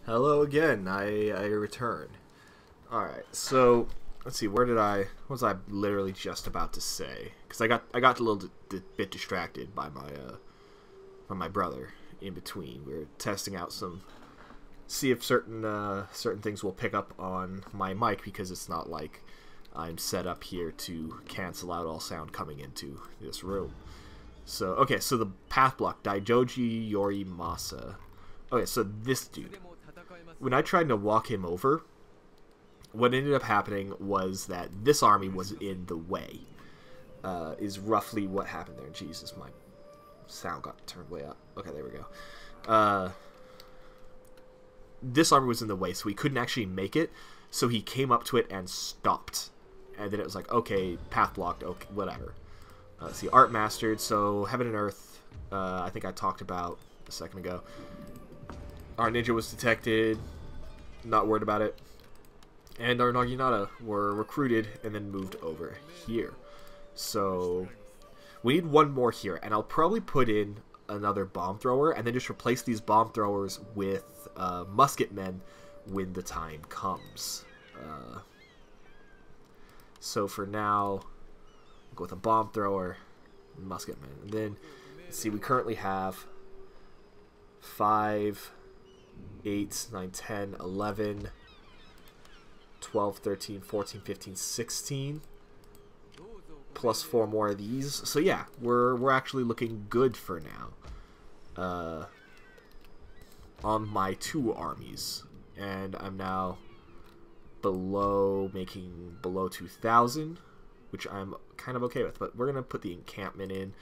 Hello again. I return. All right. So let's see. What was I literally just about to say? Because I got a little bit distracted by my brother in between. We were testing out see if certain things will pick up on my mic, because it's not like I'm set up here to cancel out all sound coming into this room. So okay. So the path block, Daijoji Yorimasa. Okay. So this dude. When I tried to walk him over, what ended up happening was that this army was in the way. Is roughly what happened there. Jesus, my sound got turned way up. Okay, there we go. This army was in the way, so he couldn't actually make it. So he came up to it and stopped. And then it was like, okay, path blocked, okay, whatever. Let's see, art mastered. So heaven and earth, I think I talked about a second ago. Our ninja was detected, not worried about it. And our Naginata were recruited and then moved over here. So we need one more here, and I'll probably put in another bomb thrower and then just replace these bomb throwers with musket men when the time comes. So for now, we'll go with a bomb thrower, musket men. And then, let's see, we currently have 5... 8, 9, 10, 11, 12, 13, 14, 15, 16. Plus 4 more of these. So yeah, we're actually looking good for now. On my 2 armies. And I'm now making below 2,000, which I'm kind of okay with. But we're going to put the encampment in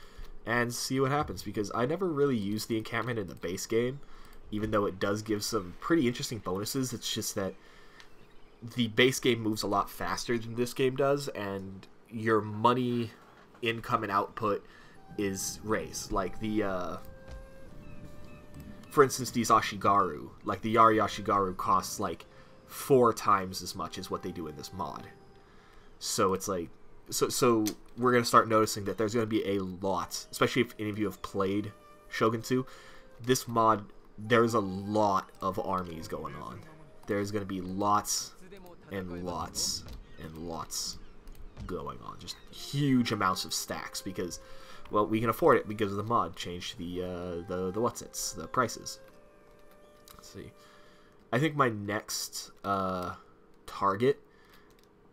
and see what happens, because I never really used the encampment in the base game. Even though it does give some pretty interesting bonuses, it's just that the base game moves a lot faster than this game does, and your money income and output is raised. Like for instance, these Ashigaru, like the Yari Ashigaru costs like 4 times as much as what they do in this mod. So it's like, so we're going to start noticing that there's going to be a lot, especially if any of you have played Shogun 2, this mod, there's a lot of armies going on. There's going to be lots and lots and lots going on. Just huge amounts of stacks, because, well, we can afford it because of the mod changed the prices. Let's see. I think my next target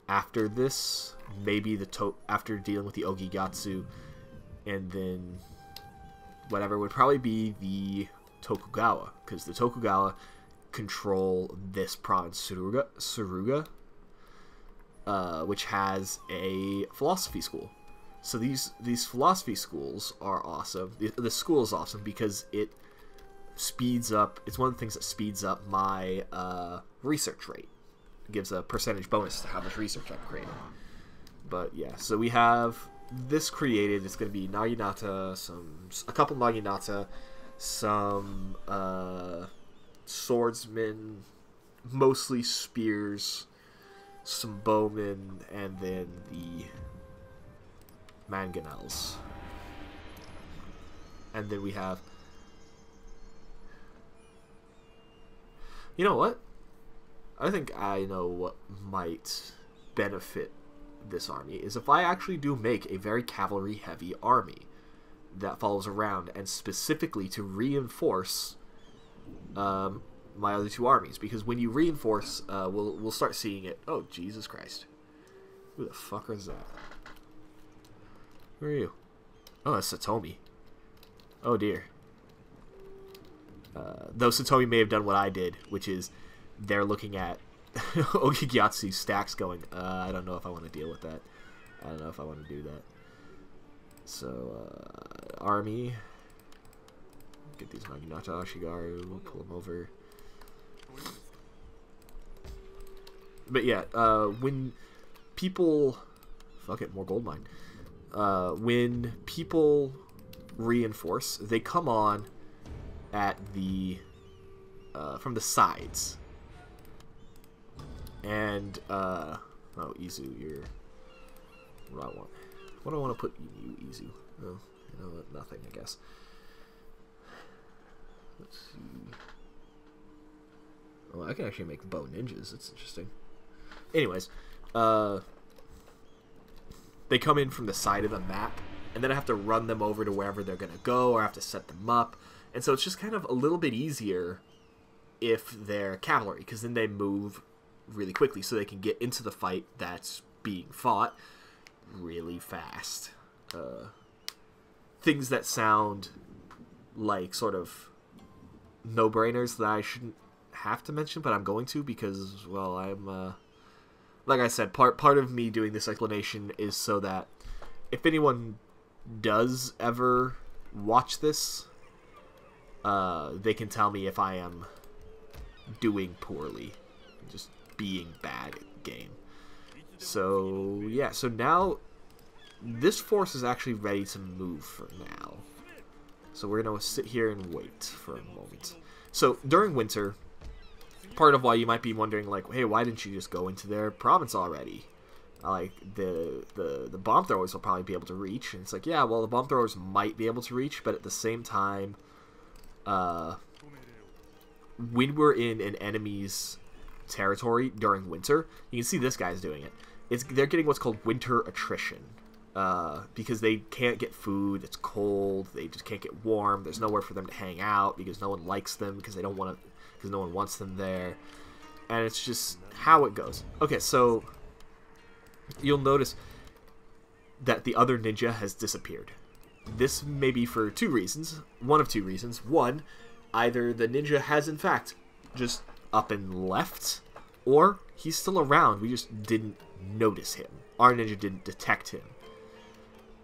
after this, maybe after dealing with the Ogigatsu, and then whatever, would probably be the Tokugawa, because the Tokugawa control this province, Suruga, which has a philosophy school. So these philosophy schools are awesome. The school is awesome because it speeds up. It's one of the things that speeds up my research rate. It gives a percentage bonus to how much research I've created. But yeah, so we have this created. It's going to be Naginata, a couple Naginata, some swordsmen, mostly spears, some bowmen, and then the mangonels. And then we have, you know what? I think I know what might benefit this army is if I actually do make a very cavalry heavy army that follows around, and specifically to reinforce my other 2 armies, because when you reinforce, we'll start seeing it. Oh, Jesus Christ. Who the fuck is that? Who are you? Oh, that's Satomi. Oh dear. Though Satomi may have done what I did, which is they're looking at Ogigatsu stacks going, I don't know if I want to deal with that. I don't know if I want to do that. So, army. Get these Naginata Ashigaru, pull them over. But yeah, when people... Fuck it, more gold mine. When people reinforce, they come on at the... from the sides. And, oh, Izu, you're... What do I want? What do I want to put you, Izu? Oh, you know what? Nothing, I guess. Let's see. I can actually make bow ninjas. It's interesting. Anyways, they come in from the side of the map, and then I have to run them over to wherever they're going to go, or I have to set them up. And so it's just kind of a little bit easier if they're cavalry, because then they move really quickly, so they can get into the fight that's being fought really fast. Things that sound like sort of no-brainers that I shouldn't have to mention, but I'm going to, because, well, I'm, like I said, part of me doing this explanation is so that if anyone does ever watch this, they can tell me if I am doing poorly, just being bad at the game. So, yeah, so now this force is actually ready to move for now. So we're going to sit here and wait for a moment. So, during winter, part of why you might be wondering, like, hey, why didn't you just go into their province already? Like, the bomb throwers will probably be able to reach. And it's like, yeah, well, the bomb throwers might be able to reach, but at the same time, when we're in an enemy's territory during winter, you can see this guy's doing it. They're getting what's called winter attrition. Because they can't get food, it's cold, they just can't get warm, there's nowhere for them to hang out because no one likes them, because no one wants them there, and it's just how it goes. Okay, so you'll notice that the other ninja has disappeared. This may be for two reasons. One of two reasons. One, either the ninja has in fact just up and left, or he's still around, we just didn't notice him. Our ninja didn't detect him.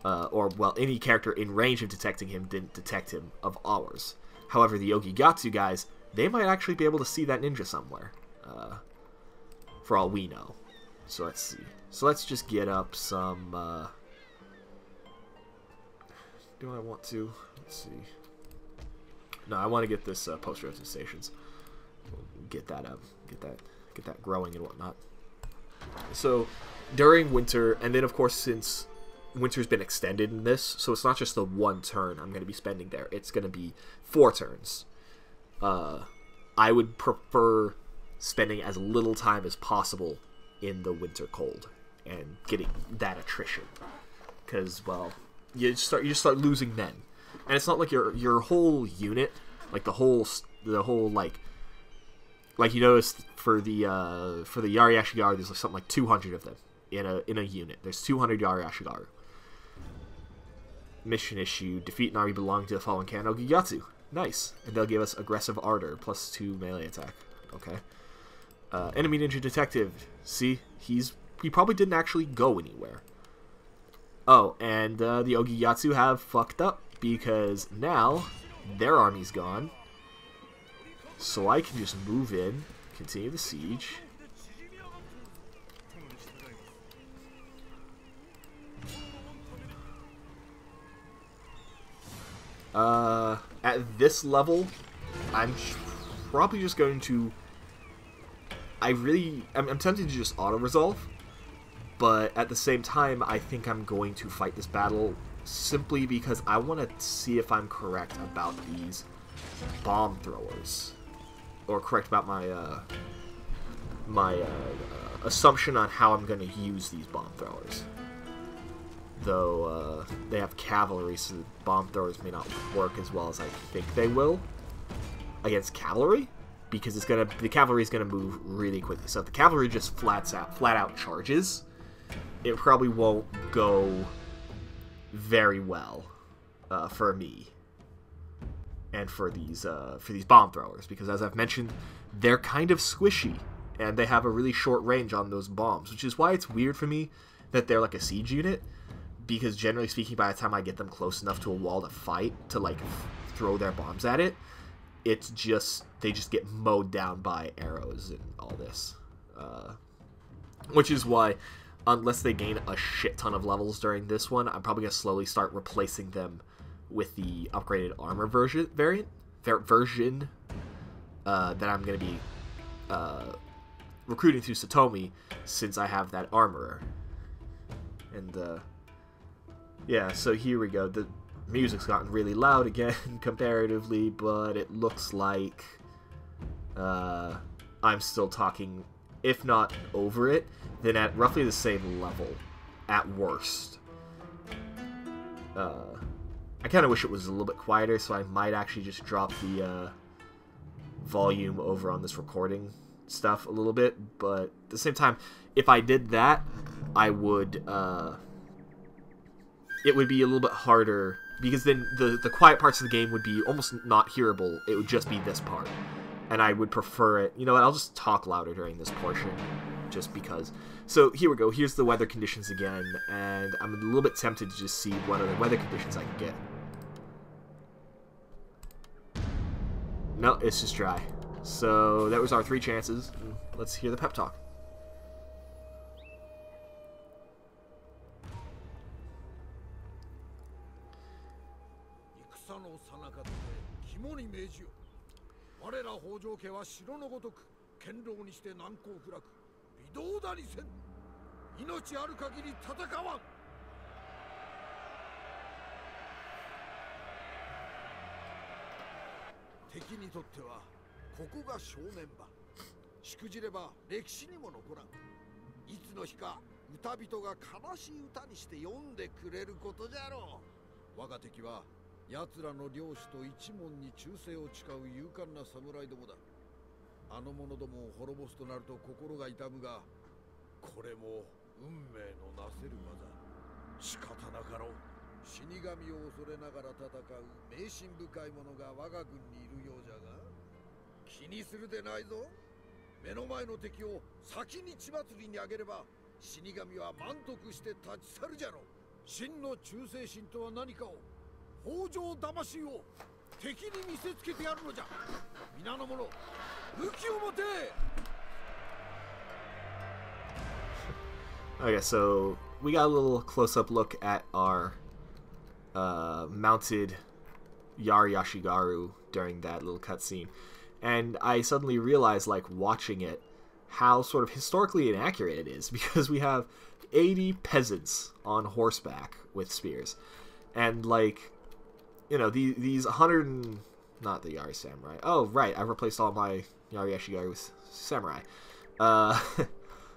Or, well, any character in range of detecting him didn't detect him of ours. However, the Yogigatsu guys, they might actually be able to see that ninja somewhere. For all we know. So let's see. So let's just get up some, do I want to? Let's see. No, I want to get this, post-roasting stations. Get that up. Get that growing and whatnot. So, during winter, and then of course since winter's been extended in this, so it's not just the one turn I'm going to be spending there. It's going to be 4 turns. I would prefer spending as little time as possible in the winter cold and getting that attrition, because, well, you just start losing men, and it's not like your whole unit, like the whole like you notice for the Yari Ashigaru, there's like something like 200 of them in a unit. There's 200 Yari Ashigaru. Mission issue: defeat an army belonging to the fallen clan Ogigatsu. Nice. And they'll give us aggressive ardor plus 2 melee attack. Okay. Enemy ninja detective. See, he probably didn't actually go anywhere. Oh, and the Ogigatsu have fucked up because now their army's gone. So I can just move in, continue the siege. At this level, I'm probably just going to... I'm tempted to just auto-resolve, but at the same time, I think I'm going to fight this battle simply because I want to see if I'm correct about these bomb throwers. Or correct about my assumption on how I'm going to use these bomb throwers. Though they have cavalry, so the bomb throwers may not work as well as I think they will against cavalry, because the cavalry is gonna move really quickly. So if the cavalry just flat out charges, it probably won't go very well for me and for these bomb throwers, because as I've mentioned, they're kind of squishy and they have a really short range on those bombs, which is why it's weird for me that they're like a siege unit. Because generally speaking, by the time I get them close enough to a wall to fight, to like throw their bombs at it, they just get mowed down by arrows and all this. Which is why, unless they gain a shit ton of levels during this one, I'm probably going to slowly start replacing them with the upgraded armor version that I'm going to be recruiting through Satomi, since I have that armorer. And, yeah, so here we go. The music's gotten really loud again, comparatively, but it looks like I'm still talking, if not over it, then at roughly the same level, at worst. I kind of wish it was a little bit quieter, so I might actually just drop the volume over on this recording stuff a little bit, but at the same time, if I did that, I would, it would be a little bit harder, because then the quiet parts of the game would be almost not hearable. It would just be this part, and I would prefer it. You know what, I'll just talk louder during this portion, just because. So here we go, here's the weather conditions again, and I'm a little bit tempted to just see what other weather conditions I can get. No, it's just dry. So that was our 3 chances. Let's hear the pep talk. Okay, so we got a little close-up look at our mounted Yari Ashigaru during that little cutscene, and I suddenly realized, like, watching it, how sort of historically inaccurate it is, because we have 80 peasants on horseback with spears, and, like, you know, these 100 and... not the Yari Samurai. Oh, right, I replaced all my Yari Ashigaru with Samurai.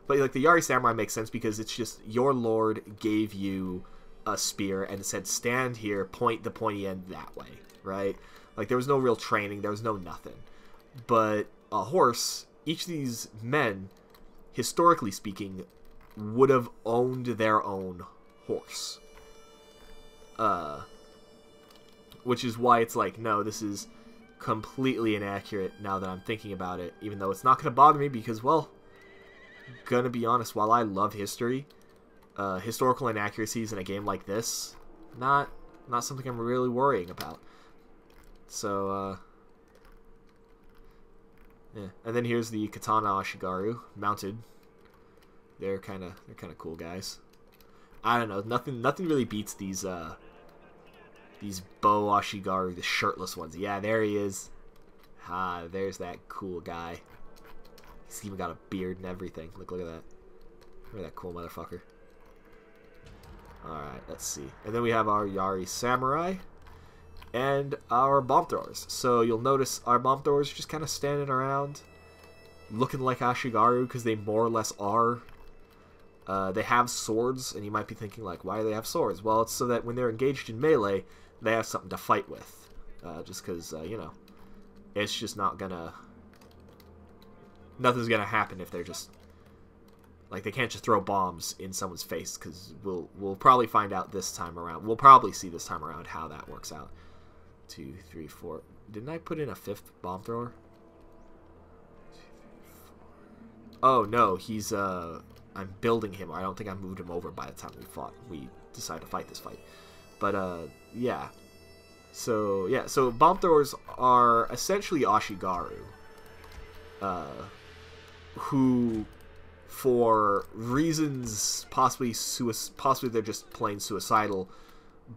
But, like, the Yari Samurai makes sense because it's just your lord gave you a spear and said, stand here, point the pointy end that way, right? Like, there was no real training, there was no nothing. But a horse, each of these men, historically speaking, would have owned their own horse. Which is why it's like, no, this is completely inaccurate now that I'm thinking about it, even though it's not going to bother me because, well, gonna be honest, while I love history, historical inaccuracies in a game like this, not something I'm really worrying about. So, yeah. And then here's the Katana Ashigaru, mounted. They're kind of cool guys. I don't know, nothing really beats these bow Ashigaru, the shirtless ones. Yeah, there he is. Ah, there's that cool guy. He's even got a beard and everything. Look at that. Look at that cool motherfucker. Alright, let's see. And then we have our Yari Samurai and our bomb throwers. So you'll notice our bomb throwers are just kind of standing around looking like Ashigaru because they more or less are. They have swords, and you might be thinking, like, why do they have swords? Well, it's so that when they're engaged in melee, they have something to fight with. Just because, you know, it's just not gonna... nothing's gonna happen if they're just... like, they can't just throw bombs in someone's face, because we'll probably find out this time around. We'll probably see this time around how that works out. 2, 3, 4... Didn't I put in a 5th bomb thrower? 2, 3, 4... Oh, no, he's, I'm building him. I don't think I moved him over by the time we decided to fight this fight. But, yeah. So, yeah, so bomb throwers are essentially Ashigaru. Who, for reasons possibly they're just plain suicidal,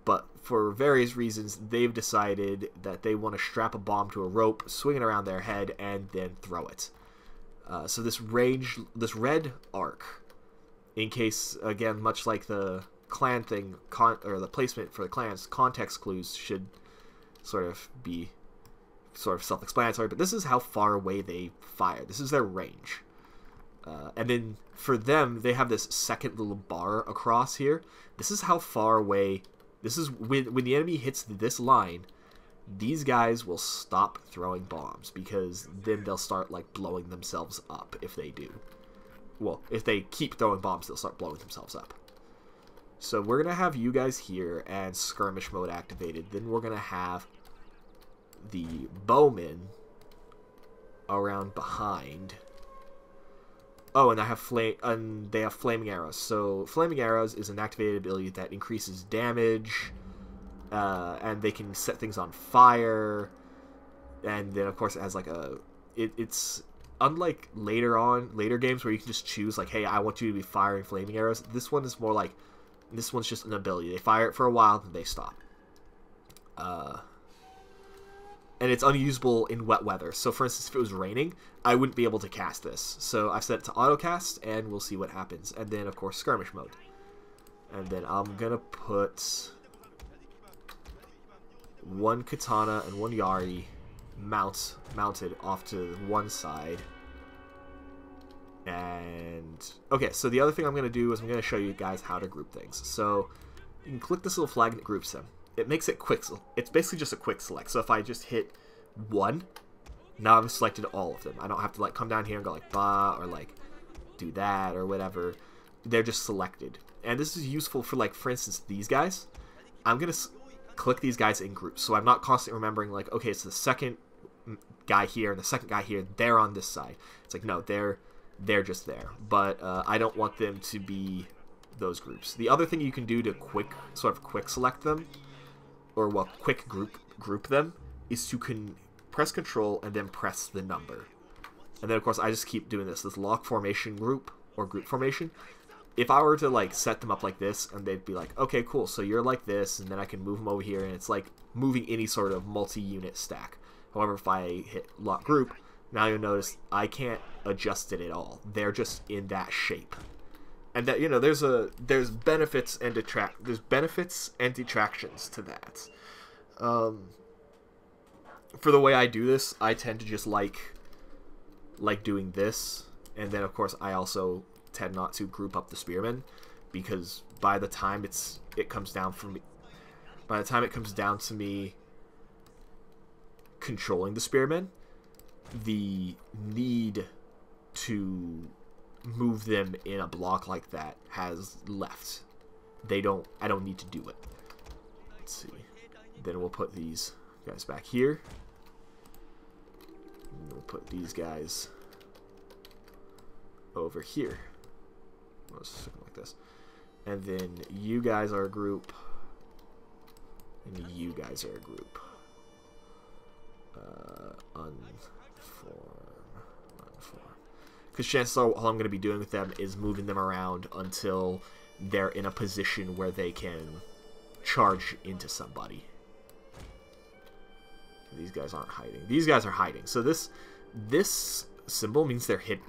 but for various reasons they've decided that they want to strap a bomb to a rope, swing it around their head, and then throw it. So this red arc, in case, again, much like the clan thing, or the placement for the clans, context clues should sort of be sort of self-explanatory, but this is how far away they fire. This is their range. And then for them, they have this second little bar across here. This is how far away... This is when the enemy hits this line, these guys will stop throwing bombs, because then they'll start, like, blowing themselves up if they do. Well, if they keep throwing bombs, they'll start blowing themselves up. So we're going to have you guys here and skirmish mode activated. Then we're going to have the bowmen around behind. Oh, and they have flaming arrows. So flaming arrows is an activated ability that increases damage, and they can set things on fire. And then of course it has like it's unlike later games where you can just choose like, hey, I want you to be firing flaming arrows. This one is more like, this one's just an ability. They fire it for a while, then they stop. And it's unusable in wet weather. So for instance, if it was raining, I wouldn't be able to cast this. So I've set it to auto cast, and we'll see what happens. And then of course skirmish mode. And then I'm gonna put one katana and one yari mounted off to one side. And okay, so the other thing I'm gonna do is I'm gonna show you guys how to group things. So you can click this little flag and it groups them. It makes it quick. It's basically just a quick select. So if I just hit one, now I've selected all of them. I don't have to like come down here and go like bah or like do that or whatever. They're just selected. And this is useful for like, for instance, these guys. I'm going to click these guys in groups. So I'm not constantly remembering like, okay, it's the second guy here and the second guy here. They're on this side. It's like, no, they're just there. But I don't want them to be those groups. The other thing you can do to quick select them, or well, quick group them, is you can press Control and then press the number. And then of course I just keep doing this lock formation group or group formation. If I were to like set them up like this, and they'd be like, okay, cool, so you're like this, and then I can move them over here, and it's like moving any sort of multi-unit stack. However, if I hit lock group, now you'll notice I can't adjust it at all. They're just in that shape. And that, you know, there's benefits and detractions to that. For the way I do this, I tend to just like doing this, and then of course I also tend not to group up the spearmen, because by the time it comes down to me controlling the spearmen, the need to move them in a block like that has left. I don't need to do it. Let's see. Then we'll put these guys back here. And we'll put these guys over here. Let's stick them like this. And then you guys are a group. And you guys are a group. Unform. Because chances are all I'm going to be doing with them is moving them around until they're in a position where they can charge into somebody. These guys aren't hiding. These guys are hiding. So this symbol means they're hidden.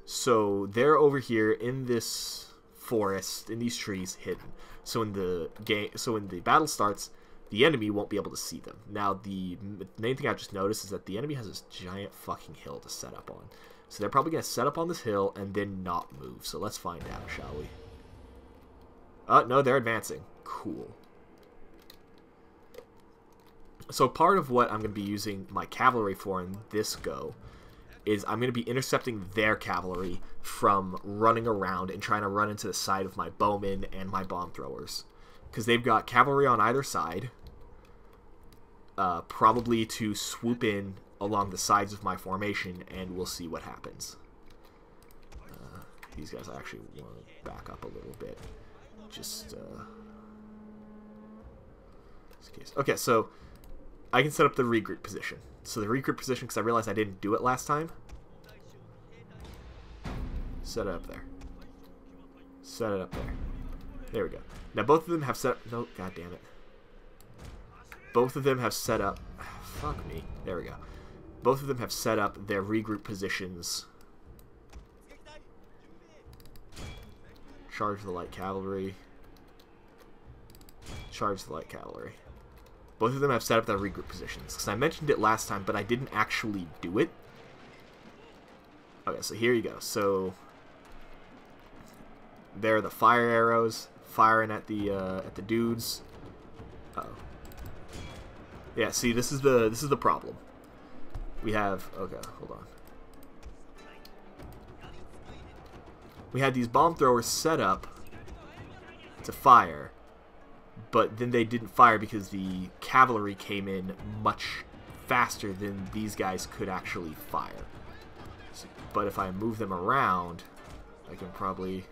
So they're over here in this forest, in these trees, hidden. So when the battle starts, the enemy won't be able to see them. Now the main thing I just noticed is that the enemy has this giant fucking hill to set up on. So they're probably going to set up on this hill and then not move. So let's find out, shall we? No, they're advancing. Cool. So part of what I'm going to be using my cavalry for in this go is I'm going to be intercepting their cavalry from running around and trying to run into the side of my bowmen and my bomb throwers. Because they've got cavalry on either side, probably to swoop in along the sides of my formation, and we'll see what happens. These guys I actually want to back up a little bit. Just, okay, so I can set up the regroup position. So the regroup position, because I realized I didn't do it last time. Set it up there. Set it up there. There we go. Now both of them have set up... No, god damn it. Both of them have set up... Fuck me. There we go. Both of them have set up their regroup positions. Charge the light cavalry. Charge the light cavalry. Both of them have set up their regroup positions. Because I mentioned it last time, but I didn't actually do it. Okay, so here you go. So there are the fire arrows firing at the dudes. Uh-oh. Yeah, see, this is the problem. We have, okay, hold on. We had these bomb throwers set up to fire, but then they didn't fire because the cavalry came in much faster than these guys could actually fire. So, but if I move them around, I can probably...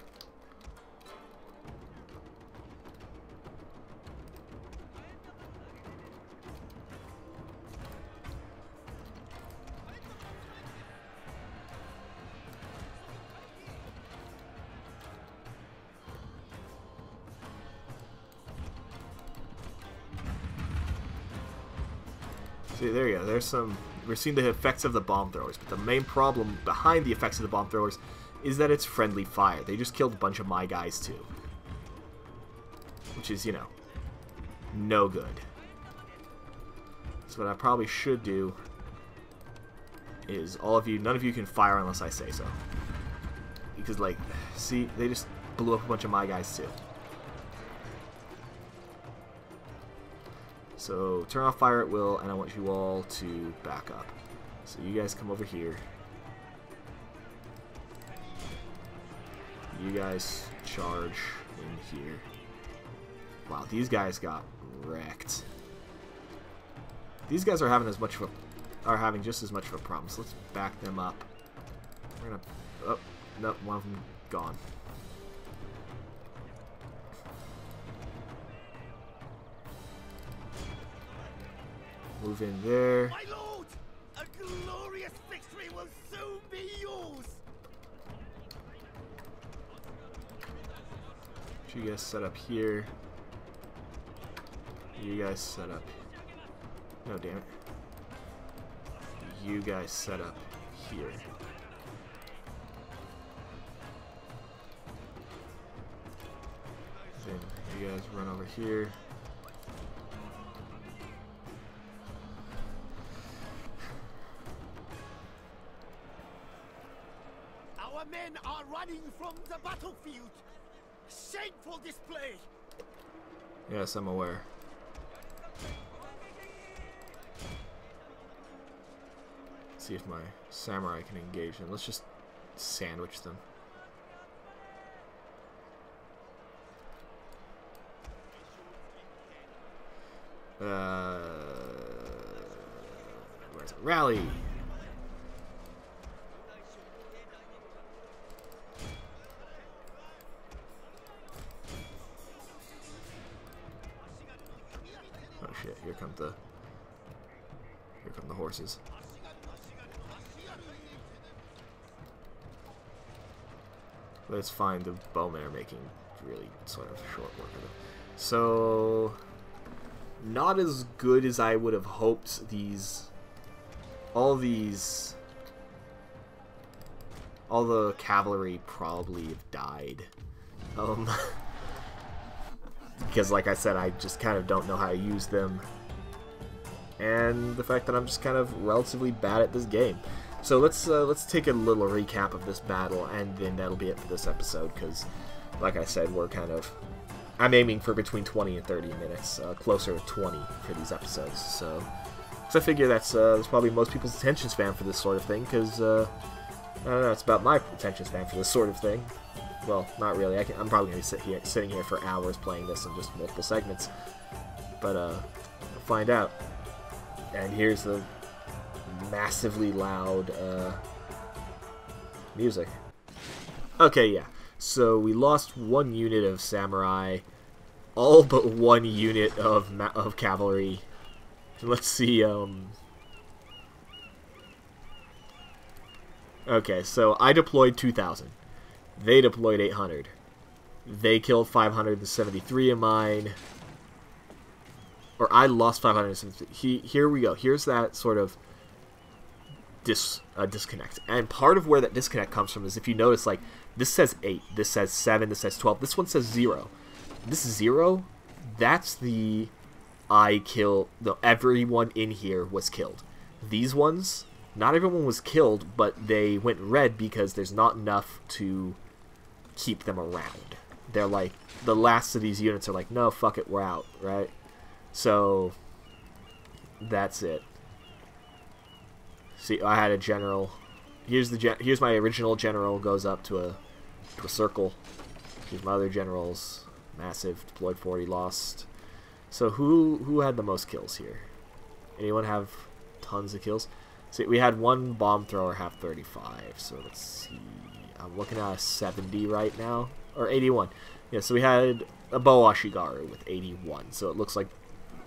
See, there you go. There's some... We're seeing the effects of the bomb throwers, but the main problem behind the effects of the bomb throwers is that it's friendly fire. They just killed a bunch of my guys, too. Which is, you know, no good. So what I probably should do is all of you... None of you can fire unless I say so. Because, like, see, they just blew up a bunch of my guys, too. So, turn off fire at will, and I want you all to back up. So you guys come over here. You guys charge in here. Wow, these guys got wrecked. These guys are having just as much of a problem. So let's back them up. We're gonna... Oh, no, one of them gone. Move in there. My lord, a glorious victory will soon be yours. You guys set up here. You guys set up. No, damn it. You guys set up here. Then you guys run over here. Our men are running from the battlefield. Shameful display. Yes, I'm aware. Let's see if my samurai can engage them. Let's just sandwich them. Where's it? Rally! Oh shit, here come the horses. But it's fine, the bowmen are making really sort of short work of it. So, not as good as I would have hoped. All the cavalry probably have died. Because like I said, I just kind of don't know how to use them. And the fact that I'm just kind of relatively bad at this game. So let's take a little recap of this battle, and then that'll be it for this episode, because like I said, I'm aiming for between 20 and 30 minutes, closer to 20 for these episodes. So I figure that's probably most people's attention span for this sort of thing, because I don't know, it's about my attention span for this sort of thing. Well, not really. I'm probably going to be sitting here for hours playing this in just multiple segments. But we'll find out. And here's the massively loud music. Okay, yeah. So we lost one unit of samurai, all but one unit of cavalry. Let's see. Okay, so I deployed 2,000. They deployed 800. They killed 573 of mine. Or I lost 573. Here we go. Here's that sort of disconnect. And part of where that disconnect comes from is, if you notice, like, this says 8, this says 7, this says 12, this one says 0. This 0, that's the everyone in here was killed. These ones, not everyone was killed, but they went red because there's not enough to keep them around. They're like, the last of these units are like, no, fuck it, we're out, right? So, that's it. See, I had a general. Here's my original general, goes up to a circle. Here's my other generals, massive, deployed 40, lost. So who had the most kills here? Anyone have tons of kills? See, we had one bomb thrower have 35, so let's see. I'm looking at a 70 right now, or 81. Yeah, so we had a Bow Ashigaru with 81, so it looks like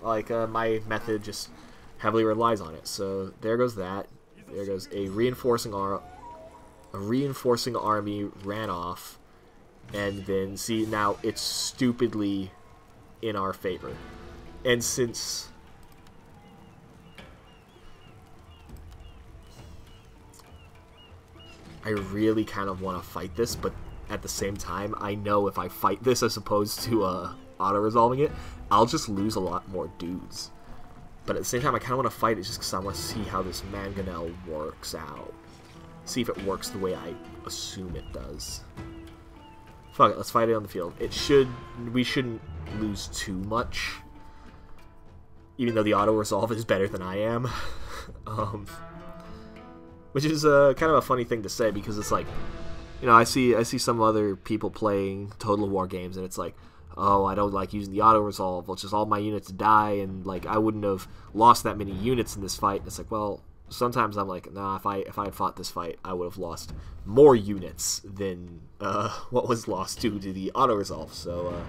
my method just heavily relies on it. So there goes that. There goes a reinforcing army ran off, and then see, now it's stupidly in our favor. And since I really kind of want to fight this, but at the same time, I know if I fight this as opposed to auto-resolving it, I'll just lose a lot more dudes. But at the same time, I kind of want to fight it just because I want to see how this mangonel works out. See if it works the way I assume it does. Fuck it, let's fight it on the field. We shouldn't lose too much. Even though the auto-resolve is better than I am. Which is kind of a funny thing to say, because it's like, you know, I see some other people playing Total War games, and it's like, oh, I don't like using the auto-resolve, well, just all my units die, and like I wouldn't have lost that many units in this fight. And it's like, well, sometimes I'm like, nah, if I had fought this fight, I would have lost more units than what was lost due to the auto-resolve. So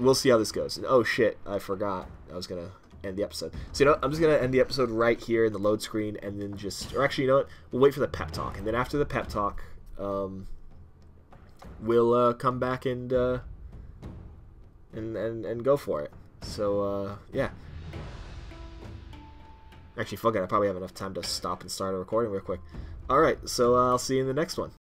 we'll see how this goes. And oh shit, I forgot I was gonna end the episode. So, you know, I'm just gonna end the episode right here in the load screen, and then just, or actually, you know what, we'll wait for the pep talk, and then after the pep talk, we'll come back and go for it. So yeah, actually, fuck it, I probably have enough time to stop and start a recording real quick. Alright, so I'll see you in the next one.